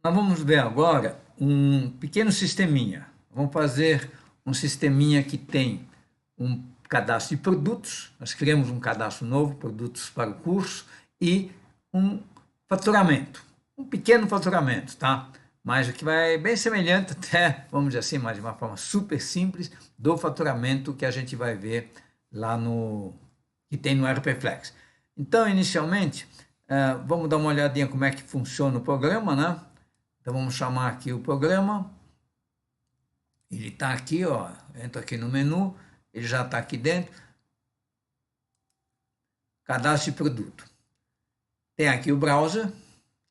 Nós vamos ver agora um pequeno sisteminha. Vamos fazer um sisteminha que tem um cadastro de produtos. Nós criamos um cadastro novo, produtos para o curso, e um faturamento. Um pequeno faturamento, tá? Mas que vai bem semelhante até, vamos dizer assim, mas de uma forma super simples, do faturamento que a gente vai ver lá no que tem no RP Flex. Então, inicialmente, vamos dar uma olhadinha como é que funciona o programa, né? Então vamos chamar aqui o programa. Ele está aqui, ó. Entra aqui no menu, ele já está aqui dentro. Cadastro de produto. Tem aqui o browser.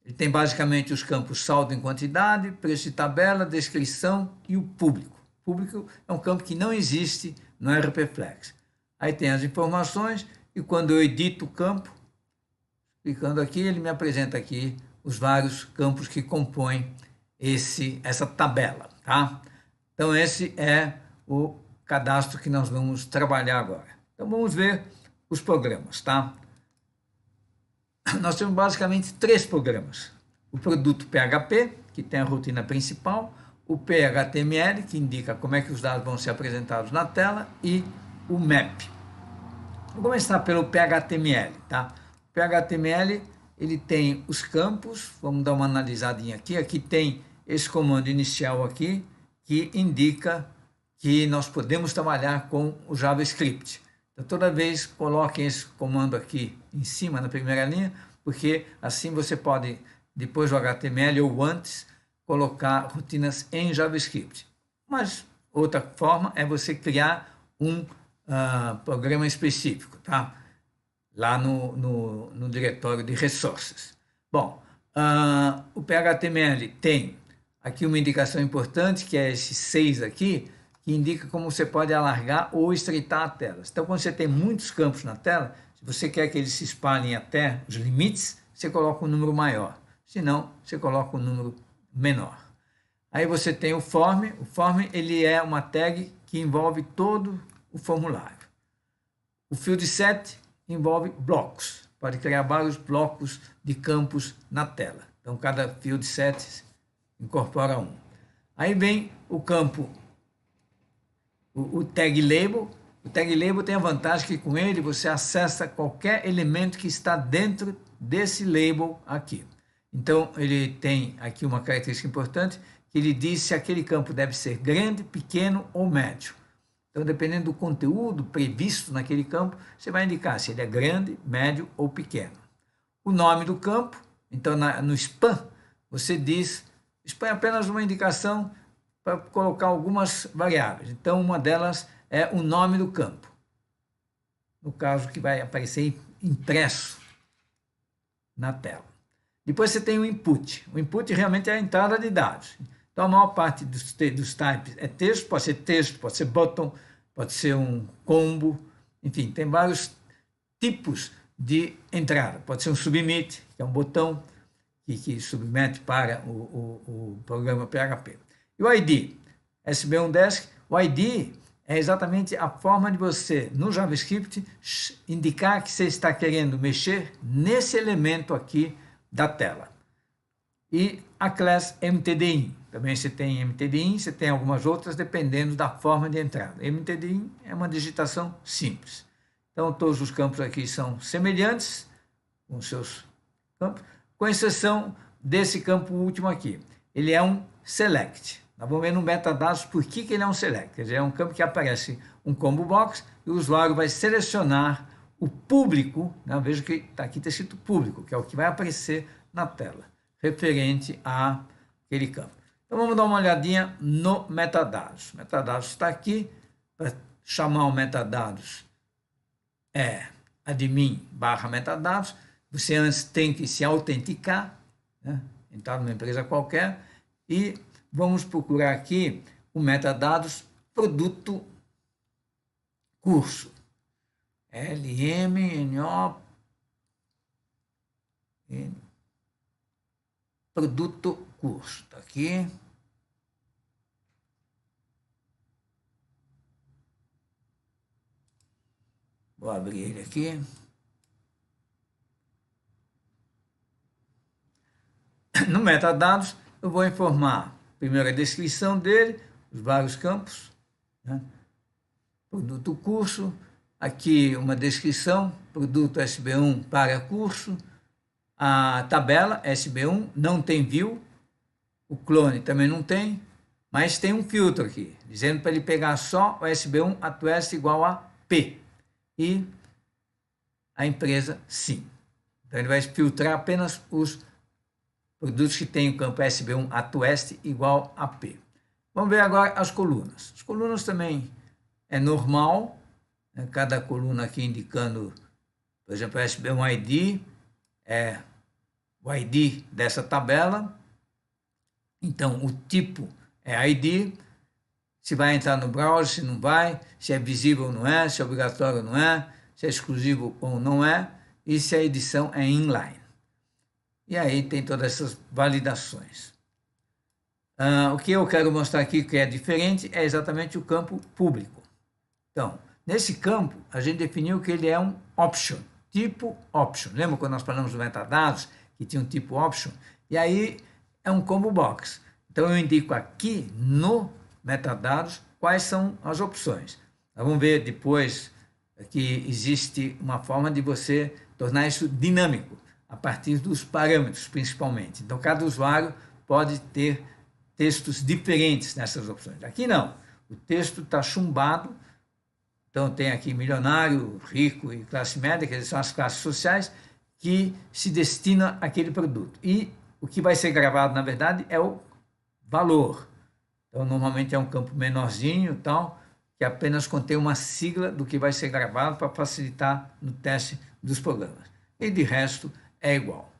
Ele tem basicamente os campos saldo em quantidade, preço de tabela, descrição e o público. O público é um campo que não existe no RP Flex. Aí tem as informações e quando eu edito o campo, clicando aqui, ele me apresenta aqui os vários campos que compõem essa tabela, tá? Então esse é o cadastro que nós vamos trabalhar agora. Então vamos ver os programas, tá? Nós temos basicamente três programas. O produto PHP, que tem a rotina principal, o PHTML, que indica como é que os dados vão ser apresentados na tela, e o MAP. Vou começar pelo PHTML, tá? O PHTML, ele tem os campos, vamos dar uma analisadinha aqui. Aqui tem esse comando inicial aqui, que indica que nós podemos trabalhar com o JavaScript. Então, toda vez coloquem esse comando aqui em cima, na primeira linha, porque assim você pode, depois do HTML ou antes, colocar rotinas em JavaScript. Mas outra forma é você criar um programa específico, tá? Lá no diretório de resources. Bom, o PHTML tem aqui uma indicação importante, que é esse 6 aqui, que indica como você pode alargar ou estreitar a tela. Então, quando você tem muitos campos na tela, se você quer que eles se espalhem até os limites, você coloca um número maior. Se não, você coloca um número menor. Aí você tem o form. O form ele é uma tag que envolve todo o formulário. O field set envolve blocos. Pode criar vários blocos de campos na tela. Então, cada field set incorpora um. Aí vem o campo, o tag label. O tag label tem a vantagem que com ele você acessa qualquer elemento que está dentro desse label aqui. Então, ele tem aqui uma característica importante, que ele diz se aquele campo deve ser grande, pequeno ou médio. Então, dependendo do conteúdo previsto naquele campo, você vai indicar se ele é grande, médio ou pequeno. O nome do campo, então no span, você diz, span é apenas uma indicação para colocar algumas variáveis. Então, uma delas é o nome do campo. No caso que vai aparecer impresso na tela. Depois você tem o input. O input realmente é a entrada de dados. Então, a maior parte dos types é texto, pode ser button, pode ser um combo, enfim, tem vários tipos de entrada. Pode ser um submit, que é um botão que submete para o programa PHP. E o ID, SB1Desk, o ID é exatamente a forma de você, no JavaScript, indicar que você está querendo mexer nesse elemento aqui da tela. E a class MTDIN. Também você tem MTDIN, você tem algumas outras, dependendo da forma de entrada. MTDIN é uma digitação simples. Então, todos os campos aqui são semelhantes, com seus campos, com exceção desse campo último aqui. Ele é um select. Nós vamos ver no metadados por que ele é um select. Quer dizer, é um campo que aparece um combo box e o usuário vai selecionar o público, né? Veja que aqui está escrito público, que é o que vai aparecer na tela, referente àquele campo. Então vamos dar uma olhadinha no metadados. O metadados está aqui. Para chamar o metadados é admin/metadados. Você antes tem que se autenticar, né? Entrar numa empresa qualquer, e vamos procurar aqui o metadados produto curso. LMNO produto curso. Está aqui. Vou abrir ele aqui. No metadados, eu vou informar primeiro a descrição dele, os vários campos, né? Produto curso, aqui uma descrição, produto SB1 para curso, a tabela SB1 não tem view, o clone também não tem, mas tem um filtro aqui, dizendo para ele pegar só o SB1 atueste igual a P, e a empresa sim. Então ele vai filtrar apenas os produtos que têm o campo SB1 atueste igual a P. Vamos ver agora as colunas. As colunas também é normal, né? Cada coluna aqui indicando, por exemplo, SB1 ID, é o ID dessa tabela. Então, o tipo é ID, se vai entrar no browser, se não vai, se é visível ou não é, se é obrigatório ou não é, se é exclusivo ou não é, e se a edição é inline. E aí tem todas essas validações. O que eu quero mostrar aqui que é diferente é exatamente o campo público. Então, nesse campo, a gente definiu que ele é um option, tipo option. Lembra quando nós falamos do metadados, que tinha um tipo option? E aí é um combo box. Então, eu indico aqui no metadados quais são as opções. Nós vamos ver depois que existe uma forma de você tornar isso dinâmico, a partir dos parâmetros, principalmente. Então, cada usuário pode ter textos diferentes nessas opções. Aqui não, o texto está chumbado, então tem aqui milionário, rico e classe média, que são as classes sociais, que se destinam àquele produto. E o que vai ser gravado, na verdade, é o valor. Então, normalmente é um campo menorzinho, tal, que apenas contém uma sigla do que vai ser gravado para facilitar no teste dos programas. E de resto é igual.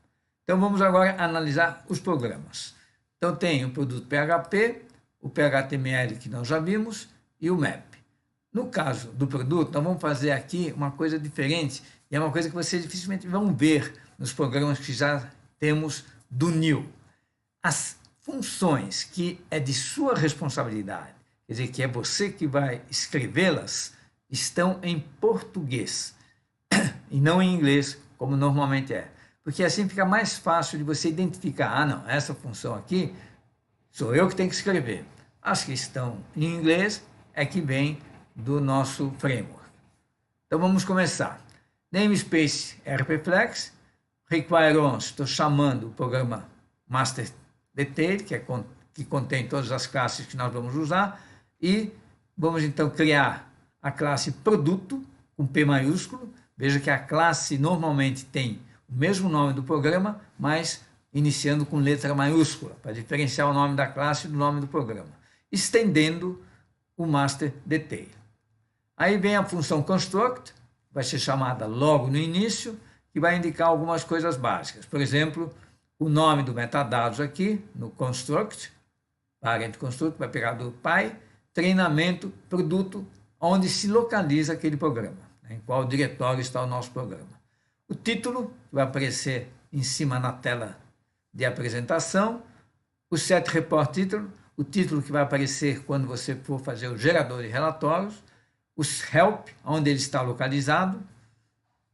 Então, vamos agora analisar os programas. Então, tem o produto PHP, o PHTML que nós já vimos e o map. No caso do produto, nós vamos fazer aqui uma coisa diferente, e é uma coisa que vocês dificilmente vão ver nos programas que já temos do New. As funções que é de sua responsabilidade, quer dizer, que é você que vai escrevê-las, estão em português e não em inglês, como normalmente é. Porque assim fica mais fácil de você identificar, ah não, essa função aqui sou eu que tenho que escrever. As que estão em inglês é que vem do nosso framework. Então vamos começar. Namespace RPFlex, require once, estou chamando o programa master detail, que contém todas as classes que nós vamos usar, e vamos então criar a classe produto, com P maiúsculo. Veja que a classe normalmente tem o mesmo nome do programa, mas iniciando com letra maiúscula, para diferenciar o nome da classe do nome do programa, estendendo o master detail. Aí vem a função construct, vai ser chamada logo no início, que vai indicar algumas coisas básicas. Por exemplo, o nome do metadados aqui, no construct, parent construct, vai pegar do pai, treinamento, produto, onde se localiza aquele programa, né, em qual diretório está o nosso programa. O título, que vai aparecer em cima na tela de apresentação, o set report título, o título que vai aparecer quando você for fazer o gerador de relatórios, os help, onde ele está localizado,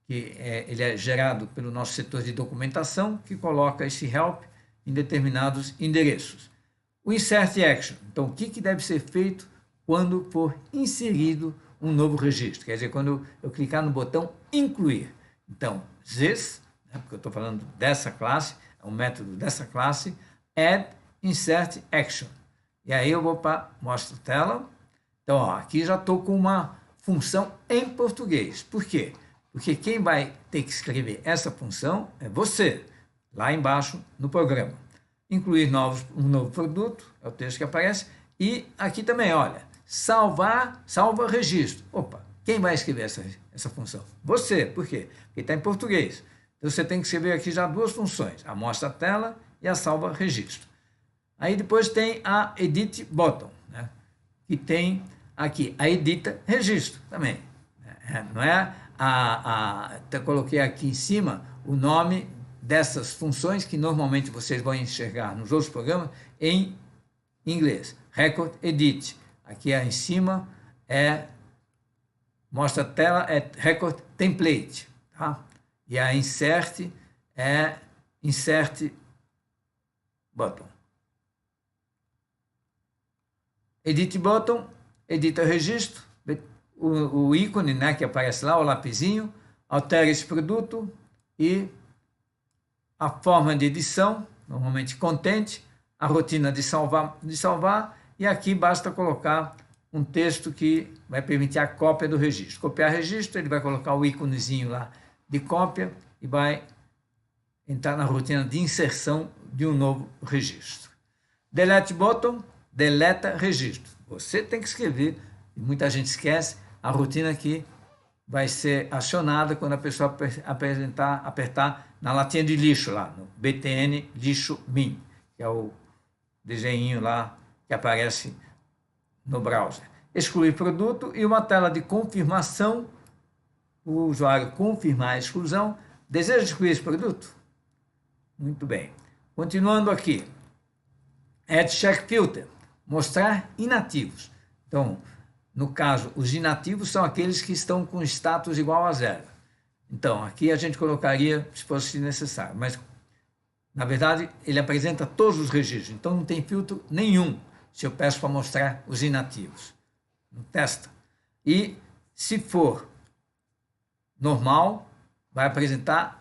que ele é gerado pelo nosso setor de documentação, que coloca esse help em determinados endereços. O insert action, então o que deve ser feito quando for inserido um novo registro, quer dizer, quando eu clicar no botão incluir. Então, this, né, porque eu estou falando dessa classe, é um método dessa classe, add insert action. E aí eu vou para mostra tela. Então, ó, aqui já estou com uma função em português. Por quê? Porque quem vai ter que escrever essa função é você, lá embaixo no programa. Incluir um novo produto, é o texto que aparece. E aqui também, olha, salva registro. Opa, quem vai escrever essa função? Você. Por quê? Porque está em português. Então, você tem que escrever aqui já duas funções, a mostra tela e a salva registro. Aí depois tem a edit button, né? Que tem aqui a edita registro também. Não é eu coloquei aqui em cima o nome dessas funções que normalmente vocês vão enxergar nos outros programas em inglês. Record edit. Aqui em cima mostra a tela, é record template. Tá? E a insert é insert button. Edit Button, edita o registro, o ícone, né, que aparece lá, o lapisinho, altera esse produto e a forma de edição, normalmente content, a rotina de salvar, e aqui basta colocar um texto que vai permitir a cópia do registro. Copiar registro, ele vai colocar o íconezinho lá de cópia e vai entrar na rotina de inserção de um novo registro. Delete Button, deleta registro. Você tem que escrever, e muita gente esquece, a rotina que vai ser acionada quando a pessoa apertar na latinha de lixo lá, no BTN lixo min, que é o desenho lá que aparece no browser. Excluir produto e uma tela de confirmação, o usuário confirmar a exclusão. Deseja excluir esse produto? Muito bem. Continuando aqui. Add Check Filter, mostrar inativos. Então, no caso, os inativos são aqueles que estão com status igual a 0. Então, aqui a gente colocaria, se fosse necessário, mas, na verdade, ele apresenta todos os registros, então não tem filtro nenhum se eu peço para mostrar os inativos. Não testa. E, se for normal, vai apresentar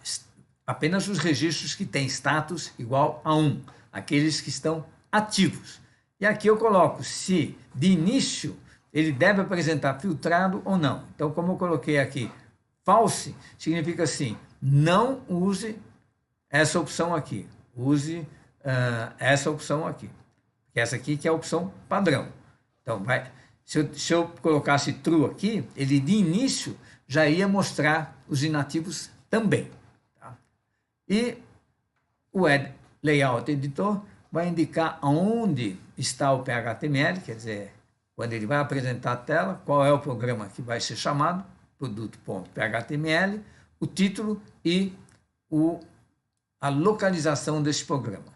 apenas os registros que têm status igual a 1, aqueles que estão ativos. E aqui eu coloco se, de início, ele deve apresentar filtrado ou não. Então, como eu coloquei aqui, false, significa assim, não use essa opção aqui, use essa opção aqui. Essa aqui que é a opção padrão. Então, se eu colocasse true aqui, ele de início já ia mostrar os inativos também. Tá? E o Add Layout Editor vai indicar aonde está o PHTML, quer dizer, quando ele vai apresentar a tela, qual é o programa que vai ser chamado, produto.html, o título e a localização desse programa.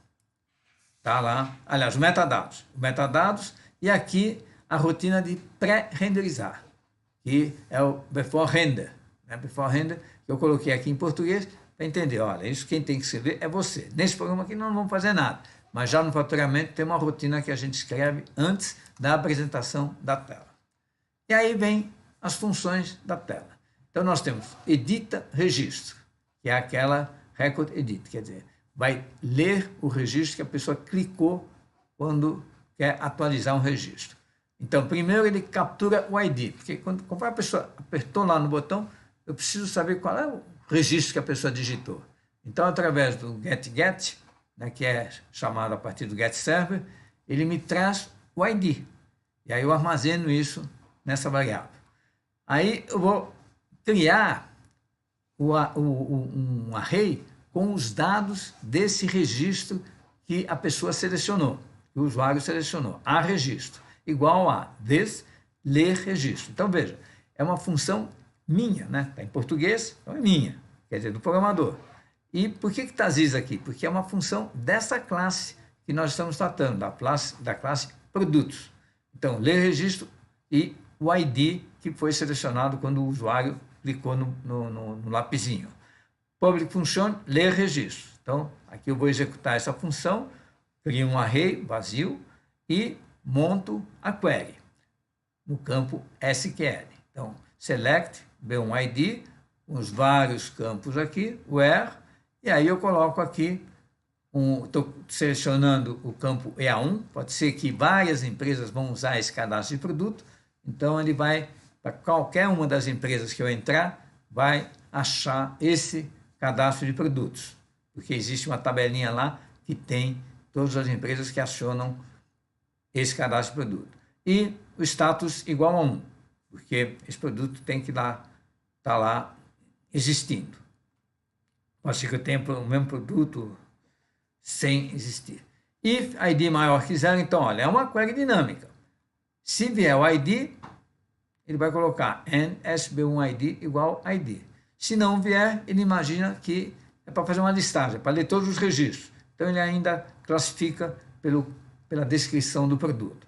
Está lá, aliás, metadados, e aqui a rotina de pré-renderizar, que é o Before Render. Né? Before Render, que eu coloquei aqui em português, para entender, olha, isso quem tem que escrever é você. Nesse programa aqui não vamos fazer nada, mas já no faturamento tem uma rotina que a gente escreve antes da apresentação da tela. E aí vem as funções da tela. Então, nós temos edita registro, que é aquela record edit, quer dizer, vai ler o registro que a pessoa clicou quando quer atualizar um registro. Então, primeiro ele captura o ID, porque quando a pessoa apertou lá no botão, eu preciso saber qual é o registro que a pessoa digitou. Então, através do get, né, que é chamado a partir do getServer, ele me traz o ID. E aí eu armazeno isso nessa variável. Aí eu vou criar um array com os dados desse registro que a pessoa selecionou, que o usuário selecionou. A registro, igual a this, ler registro. Então, veja, é uma função minha, né? Está em português, então é minha, quer dizer, do programador. E por que está this aqui? Porque é uma função dessa classe que nós estamos tratando, da classe produtos. Então, ler registro e o ID que foi selecionado quando o usuário clicou no lapisinho. Public Function, ler registro. Então, aqui eu vou executar essa função, crio um array vazio e monto a query no campo SQL. Então, select B1ID, os vários campos aqui, where, e aí eu coloco aqui, estou selecionando o campo EA1, pode ser que várias empresas vão usar esse cadastro de produto, então ele vai, para qualquer uma das empresas que eu entrar, vai achar esse cadastro de produtos, porque existe uma tabelinha lá que tem todas as empresas que acionam esse cadastro de produto. E o status igual a 1, porque esse produto tem que estar lá existindo. Pode ser que eu tenha o mesmo produto sem existir. If ID maior que 0, então, olha, é uma query dinâmica. Se vier o ID, ele vai colocar NSB1ID igual ID. Se não vier, ele imagina que é para fazer uma listagem, para ler todos os registros. Então, ele ainda classifica pela descrição do produto.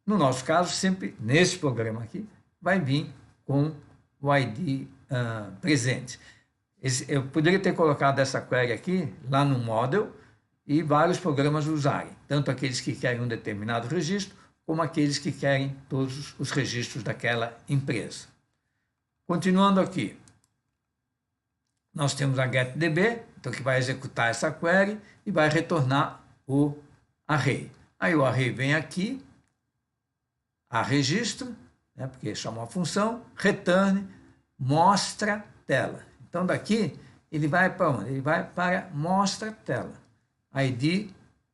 No nosso caso, sempre nesse programa aqui, vai vir com o ID presente. Eu poderia ter colocado essa query aqui, lá no model, e vários programas usarem, tanto aqueles que querem um determinado registro, como aqueles que querem todos os registros daquela empresa. Continuando aqui, nós temos a getDB, então que vai executar essa query e vai retornar o array. Aí o array vem aqui, a registro, né, porque chamou a função, return, mostra tela. Então daqui ele vai para onde? Ele vai para mostra tela. ID,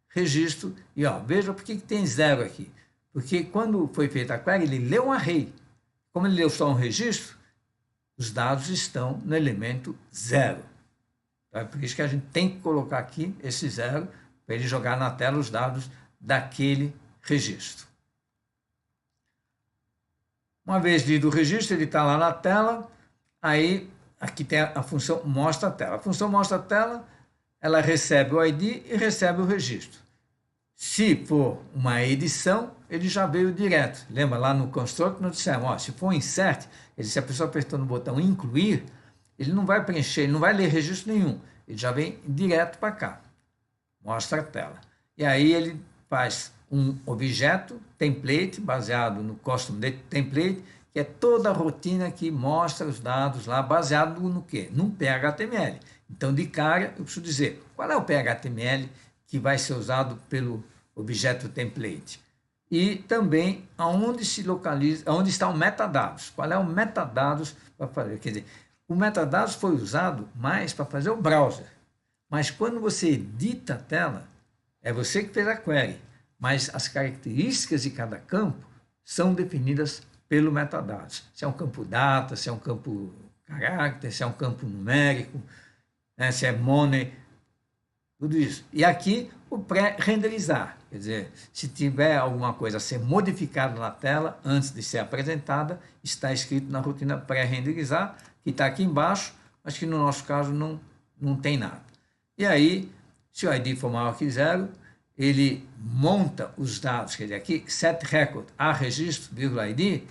registro, e ó, veja por que tem 0 aqui. Porque quando foi feita a query, ele leu um array. Como ele leu só um registro, os dados estão no elemento 0. Então, é por isso que a gente tem que colocar aqui esse 0 para ele jogar na tela os dados daquele registro. Uma vez lido o registro, ele está lá na tela, aí aqui tem a função mostra a tela. A função mostra a tela, ela recebe o ID e recebe o registro. Se for uma edição, ele já veio direto. Lembra lá no construct nós dissemos, ó, se for um insert, se a pessoa apertou no botão incluir, ele não vai preencher, ele não vai ler registro nenhum. Ele já vem direto para cá. Mostra a tela. E aí ele faz um objeto template, baseado no custom template, que é toda a rotina que mostra os dados lá, baseado no quê? Num PHTML. Então, de cara, eu preciso dizer, qual é o PHTML que vai ser usado pelo objeto template? E também aonde se localiza, aonde está o metadados. Qual é o metadados para fazer? Quer dizer, o metadados foi usado mais para fazer o browser. Mas quando você edita a tela, é você que fez a query. Mas as características de cada campo são definidas pelo metadados. Se é um campo data, se é um campo caráter, se é um campo numérico, né, se é money, tudo isso. E aqui o pré-renderizar, quer dizer, se tiver alguma coisa a ser modificada na tela antes de ser apresentada, está escrito na rotina pré-renderizar, que está aqui embaixo, mas que no nosso caso não tem nada. E aí, se o ID for maior que 0, ele monta os dados, quer dizer, aqui, set record a registro, ID,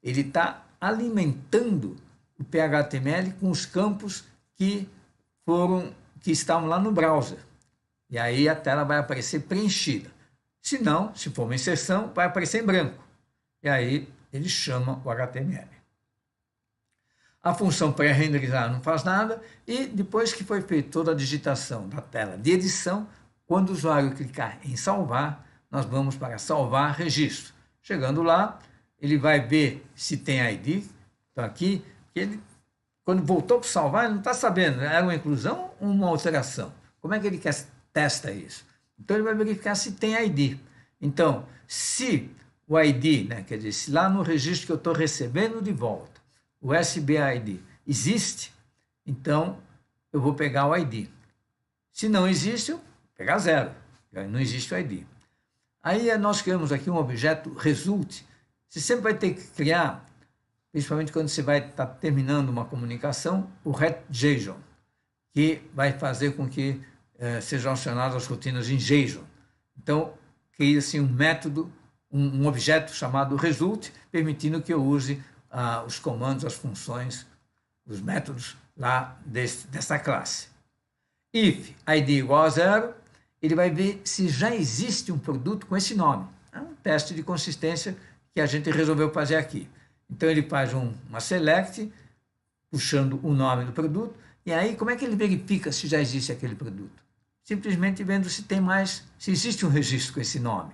ele está alimentando o PHTML com os campos que estavam lá no browser. E aí a tela vai aparecer preenchida. Se não, se for uma inserção, vai aparecer em branco. E aí ele chama o HTML. A função pré-renderizar não faz nada e depois que foi feita toda a digitação da tela de edição, quando o usuário clicar em salvar, nós vamos para salvar registro. Chegando lá, ele vai ver se tem ID. Então aqui, quando voltou para salvar, ele não está sabendo, era uma inclusão ou uma alteração. Como é que ele testa isso? Então ele vai verificar se tem ID. Então, se o ID, né, quer dizer, se lá no registro que eu estou recebendo de volta, o SBID existe, então eu vou pegar o ID. Se não existe, eu vou pegar 0. Não existe o ID. Aí nós criamos aqui um objeto result. Você sempre vai ter que criar, principalmente quando você vai estar terminando uma comunicação, o JSON, que vai fazer com que sejam acionadas as rotinas em JSON. Então, cria-se um método, um objeto chamado result, permitindo que eu use os comandos, as funções, os métodos lá dessa classe. If ID igual a 0, ele vai ver se já existe um produto com esse nome. É um teste de consistência que a gente resolveu fazer aqui. Então, ele faz uma select, puxando o nome do produto, e aí como é que ele verifica se já existe aquele produto? Simplesmente vendo se tem mais, se existe um registro com esse nome.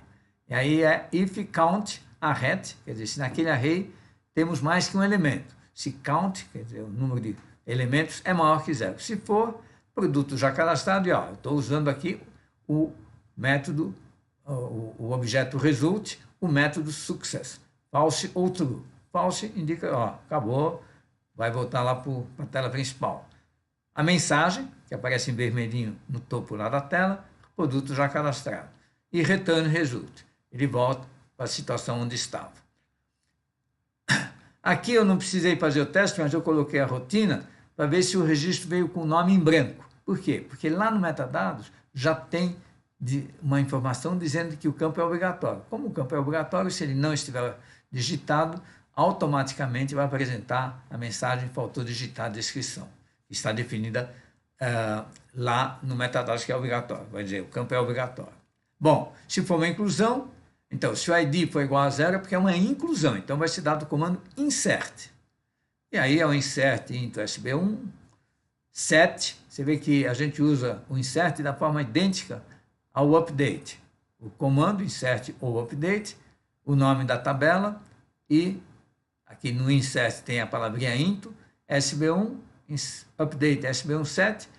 E aí é if count array, quer dizer, se naquele array temos mais que um elemento. Se count, quer dizer, o número de elementos é maior que 0. Se for, produto já cadastrado, e ó, eu estou usando aqui o método, o objeto result, o método success, false ou true. False indica, ó, acabou, vai voltar lá para a tela principal. A mensagem, que aparece em vermelhinho no topo lá da tela, produto já cadastrado. E return result, ele volta para a situação onde estava. Aqui eu não precisei fazer o teste, mas eu coloquei a rotina para ver se o registro veio com o nome em branco. Por quê? Porque lá no metadados já tem uma informação dizendo que o campo é obrigatório. Como o campo é obrigatório, se ele não estiver digitado, automaticamente vai apresentar a mensagem faltou digitar a descrição. Está definida lá no metadados que é obrigatório. Vai dizer, o campo é obrigatório. Bom, se for uma inclusão, Então, se o ID for igual a 0, é porque é uma inclusão. Então, vai ser dado o comando insert. E aí é o insert into SB1, set. Você vê que a gente usa o insert da forma idêntica ao update. O comando insert ou update, o nome da tabela e aqui no insert tem a palavrinha into, SB1, update SB1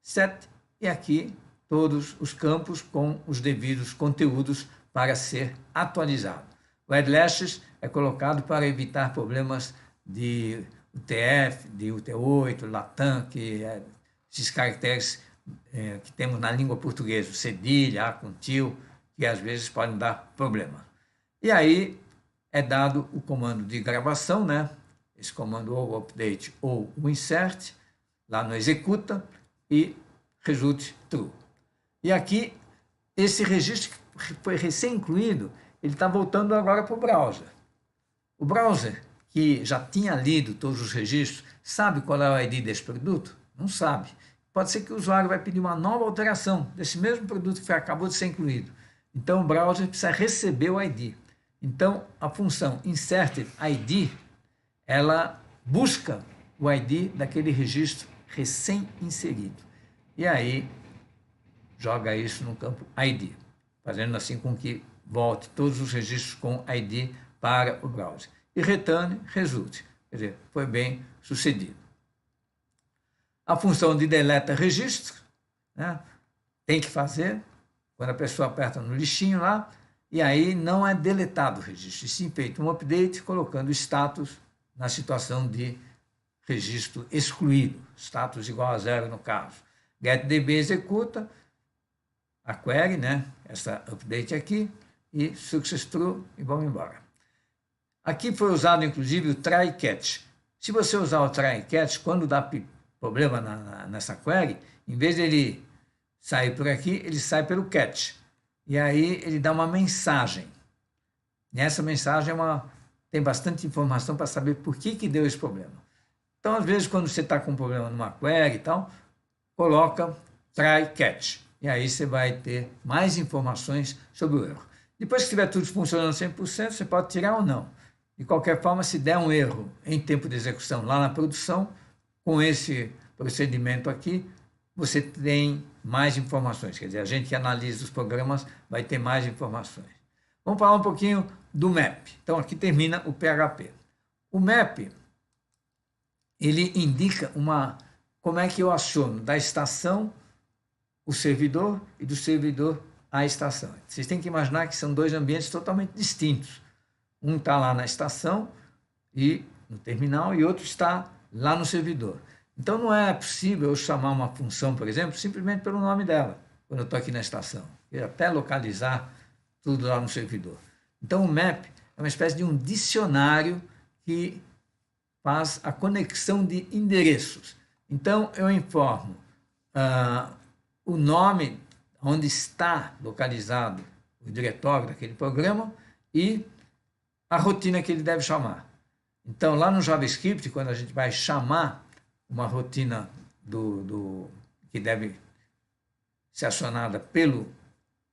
set, e aqui todos os campos com os devidos conteúdos para ser atualizado. O headlashes é colocado para evitar problemas de UTF, de UT8, Latam, esses caracteres que temos na língua portuguesa, cedilha, A com tio, que às vezes podem dar problema. E aí é dado o comando de gravação, né? Esse comando ou update ou o insert, lá no executa e result true. E aqui, esse registro que foi recém-incluído, ele está voltando agora para o browser. O browser, que já tinha lido todos os registros, sabe qual é o ID desse produto? Não sabe. Pode ser que o usuário vai pedir uma nova alteração desse mesmo produto que acabou de ser incluído. Então, o browser precisa receber o ID. Então, a função inserted ID, ela busca o ID daquele registro recém-inserido. E aí, joga isso no campo ID, fazendo assim com que volte todos os registros com ID para o browser. E return result, quer dizer, foi bem sucedido. A função de deleta registro, né, tem que fazer, quando a pessoa aperta no lixinho lá, e aí não é deletado o registro, e sim feito um update colocando o status na situação de registro excluído, status igual a 0 no caso. GetDB executa a query, né, essa update aqui, e success true, e vamos embora. Aqui foi usado inclusive o try catch. Se você usar o try catch, quando dá problema nessa query, em vez de ele sair por aqui, ele sai pelo catch. E aí ele dá uma mensagem. Nessa mensagem tem bastante informação para saber por que deu esse problema. Então, às vezes, quando você está com um problema numa query e tal, coloca try catch. E aí você vai ter mais informações sobre o erro. Depois que estiver tudo funcionando 100%, você pode tirar ou não. De qualquer forma, se der um erro em tempo de execução lá na produção, com esse procedimento aqui, você tem mais informações. Quer dizer, a gente que analisa os programas vai ter mais informações. Vamos falar um pouquinho do map. Então, aqui termina o PHP. O map, ele indica como é que eu aciono da estação o servidor e do servidor a estação. Vocês têm que imaginar que são dois ambientes totalmente distintos. Um está lá na estação e no terminal e outro está lá no servidor. Então, não é possível eu chamar uma função, por exemplo, simplesmente pelo nome dela, quando eu estou aqui na estação. E até localizar tudo lá no servidor. Então, o map é uma espécie de um dicionário que faz a conexão de endereços. Então, eu informo o nome onde está localizado o diretório daquele programa e a rotina que ele deve chamar. Então, lá no JavaScript, quando a gente vai chamar uma rotina que deve ser acionada pelo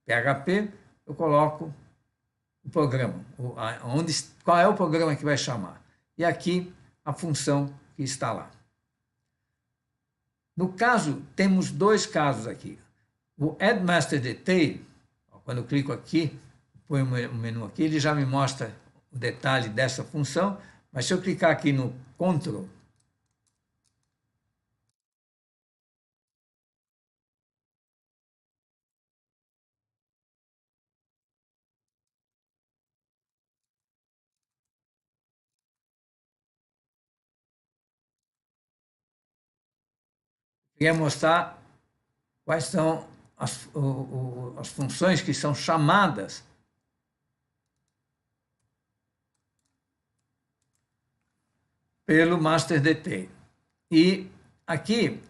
PHP, eu coloco o programa, qual é o programa que vai chamar. E aqui a função que está lá. No caso, temos dois casos aqui. O Add Master Detail, quando eu clico aqui, ponho o menu aqui, ele já me mostra o detalhe dessa função, mas se eu clicar aqui no Ctrl, eu queria mostrar quais são as funções que são chamadas pelo master detail. E aqui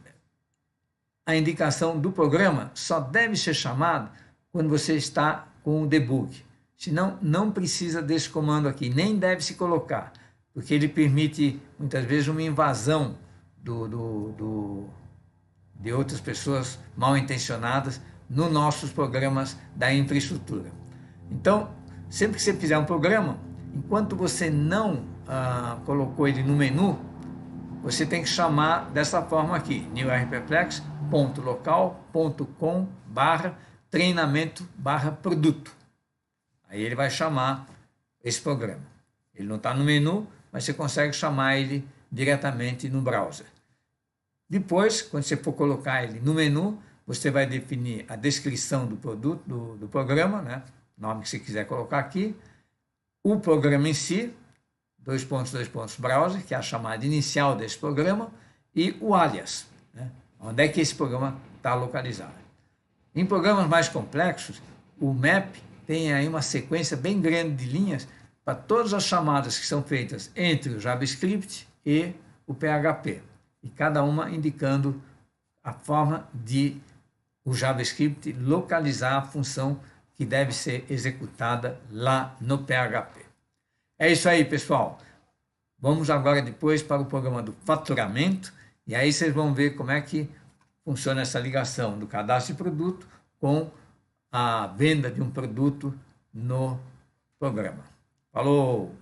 a indicação do programa só deve ser chamada quando você está com o debug. Senão, não precisa desse comando aqui, nem deve se colocar, porque ele permite, muitas vezes, uma invasão de outras pessoas mal intencionadas nos nossos programas da infraestrutura. Então, sempre que você fizer um programa, enquanto você não colocou ele no menu, você tem que chamar dessa forma aqui, newrpplex.local.com/treinamento/produto. Aí ele vai chamar esse programa. Ele não está no menu, mas você consegue chamar ele diretamente no browser. Depois, quando você for colocar ele no menu, você vai definir a descrição do produto, do programa, né? O nome que você quiser colocar aqui, o programa em si, browser, que é a chamada inicial desse programa, e o alias, né? Onde é que esse programa está localizado. Em programas mais complexos, o map tem aí uma sequência bem grande de linhas para todas as chamadas que são feitas entre o JavaScript e o PHP, e cada uma indicando a forma de o JavaScript localizar a função que deve ser executada lá no PHP. É isso aí, pessoal. Vamos agora depois para o programa do faturamento, e aí vocês vão ver como é que funciona essa ligação do cadastro de produto com a venda de um produto no programa. Falou!